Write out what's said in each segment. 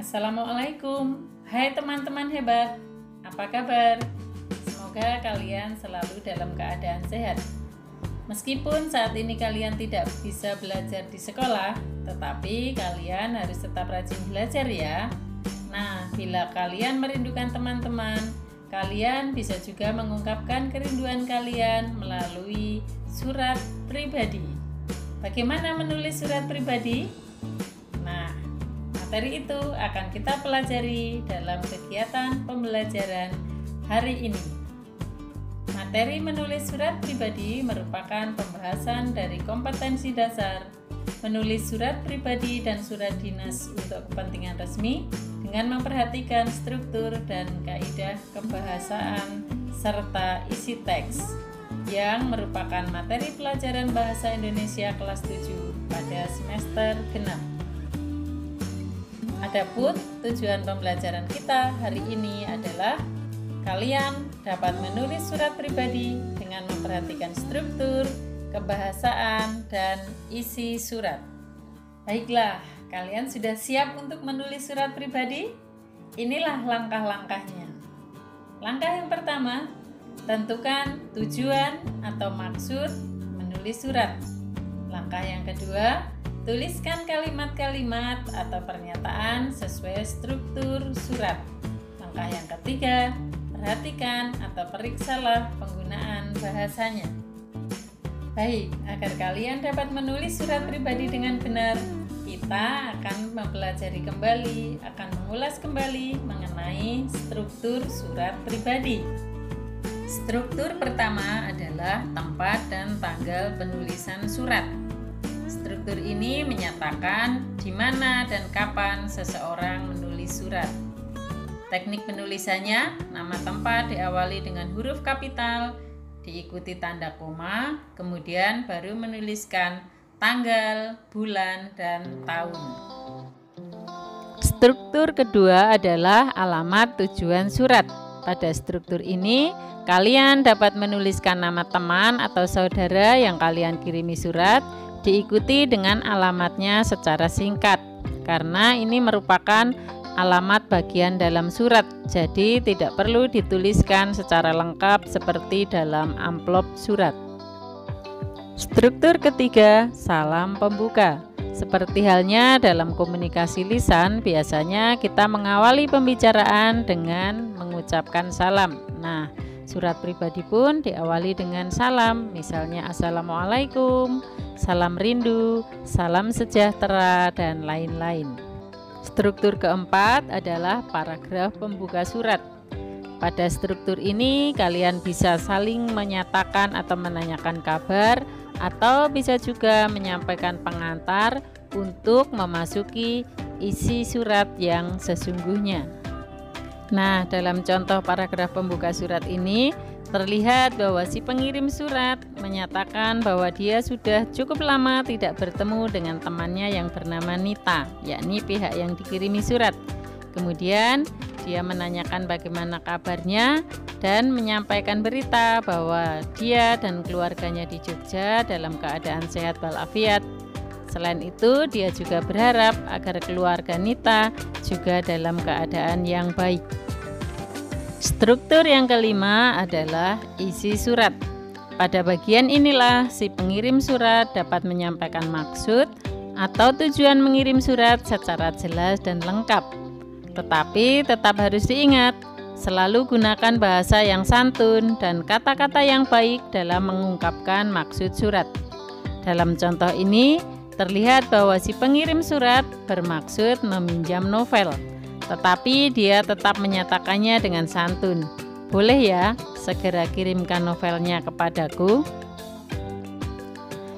Assalamualaikum. Hai teman-teman hebat, apa kabar? Semoga kalian selalu dalam keadaan sehat. Meskipun saat ini kalian tidak bisa belajar di sekolah, tetapi kalian harus tetap rajin belajar ya. Nah, bila kalian merindukan teman-teman, kalian bisa juga mengungkapkan kerinduan kalian melalui surat pribadi. Bagaimana menulis surat pribadi? Materi itu akan kita pelajari dalam kegiatan pembelajaran hari ini. Materi menulis surat pribadi merupakan pembahasan dari kompetensi dasar menulis surat pribadi dan surat dinas untuk kepentingan resmi dengan memperhatikan struktur dan kaidah kebahasaan serta isi teks yang merupakan materi pelajaran bahasa Indonesia kelas 7 pada semester genap. Adapun tujuan pembelajaran kita hari ini adalah kalian dapat menulis surat pribadi dengan memperhatikan struktur, kebahasaan, dan isi surat. Baiklah, kalian sudah siap untuk menulis surat pribadi? Inilah langkah-langkahnya. Langkah yang pertama, tentukan tujuan atau maksud menulis surat. Langkah yang kedua, tuliskan kalimat-kalimat atau pernyataan sesuai struktur surat. Langkah yang ketiga, perhatikan atau periksalah penggunaan bahasanya. Baik, agar kalian dapat menulis surat pribadi dengan benar, kita akan mempelajari kembali, akan mengulas kembali mengenai struktur surat pribadi. Struktur pertama adalah tempat dan tanggal penulisan surat. Struktur ini menyatakan di mana dan kapan seseorang menulis surat. Teknik penulisannya, nama tempat diawali dengan huruf kapital, diikuti tanda koma, kemudian baru menuliskan tanggal, bulan, dan tahun. Struktur kedua adalah alamat tujuan surat. Pada struktur ini, kalian dapat menuliskan nama teman atau saudara yang kalian kirimi surat, diikuti dengan alamatnya secara singkat, karena ini merupakan alamat bagian dalam surat, jadi tidak perlu dituliskan secara lengkap seperti dalam amplop surat. Struktur ketiga, salam pembuka. Seperti halnya dalam komunikasi lisan, biasanya kita mengawali pembicaraan dengan mengucapkan salam. Nah, surat pribadi pun diawali dengan salam, misalnya Assalamualaikum, salam rindu, salam sejahtera, dan lain-lain. Struktur keempat adalah paragraf pembuka surat. Pada struktur ini, kalian bisa saling menyatakan atau menanyakan kabar, atau bisa juga menyampaikan pengantar untuk memasuki isi surat yang sesungguhnya. Nah, dalam contoh paragraf pembuka surat ini terlihat bahwa si pengirim surat menyatakan bahwa dia sudah cukup lama tidak bertemu dengan temannya yang bernama Nita, yakni pihak yang dikirimi surat. Kemudian dia menanyakan bagaimana kabarnya dan menyampaikan berita bahwa dia dan keluarganya di Jogja dalam keadaan sehat walafiat. Selain itu, dia juga berharap agar keluarga Nita juga dalam keadaan yang baik. Struktur yang kelima adalah isi surat. Pada bagian inilah si pengirim surat dapat menyampaikan maksud atau tujuan mengirim surat secara jelas dan lengkap. Tetapi tetap harus diingat, selalu gunakan bahasa yang santun dan kata-kata yang baik dalam mengungkapkan maksud surat. Dalam contoh ini, terlihat bahwa si pengirim surat bermaksud meminjam novel, tetapi dia tetap menyatakannya dengan santun. Boleh ya, segera kirimkan novelnya kepadaku.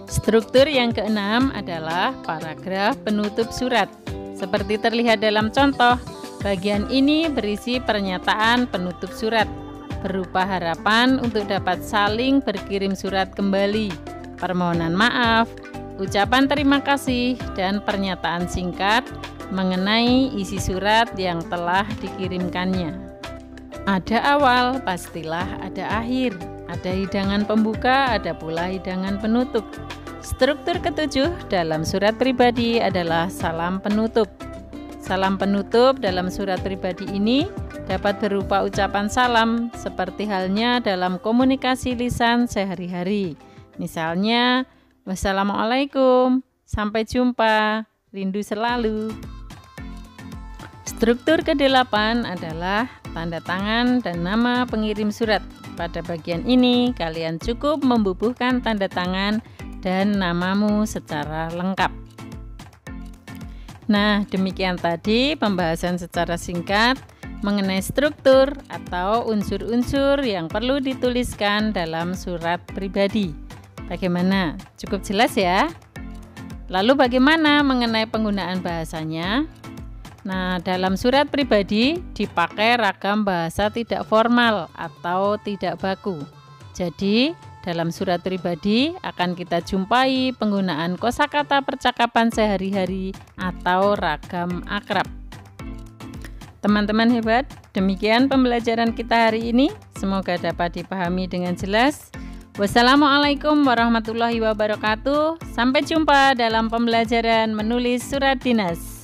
Struktur yang keenam adalah paragraf penutup surat. Seperti terlihat dalam contoh, bagian ini berisi pernyataan penutup surat, berupa harapan untuk dapat saling berkirim surat kembali, permohonan maaf, ucapan terima kasih, dan pernyataan singkat mengenai isi surat yang telah dikirimkannya. Ada awal, pastilah ada akhir. Ada hidangan pembuka, ada pula hidangan penutup. Struktur ketujuh dalam surat pribadi adalah salam penutup. Salam penutup dalam surat pribadi ini dapat berupa ucapan salam seperti halnya dalam komunikasi lisan sehari-hari. Misalnya, wassalamualaikum, sampai jumpa, rindu selalu. Struktur ke-8 adalah tanda tangan dan nama pengirim surat. Pada bagian ini, kalian cukup membubuhkan tanda tangan dan namamu secara lengkap. Nah, demikian tadi pembahasan secara singkat mengenai struktur atau unsur-unsur yang perlu dituliskan dalam surat pribadi. Bagaimana? Cukup jelas ya? Lalu bagaimana mengenai penggunaan bahasanya? Nah, dalam surat pribadi dipakai ragam bahasa tidak formal atau tidak baku. Jadi, dalam surat pribadi akan kita jumpai penggunaan kosakata percakapan sehari-hari atau ragam akrab. Teman-teman hebat, demikian pembelajaran kita hari ini. Semoga dapat dipahami dengan jelas. Wassalamualaikum warahmatullahi wabarakatuh. Sampai jumpa dalam pembelajaran menulis surat dinas.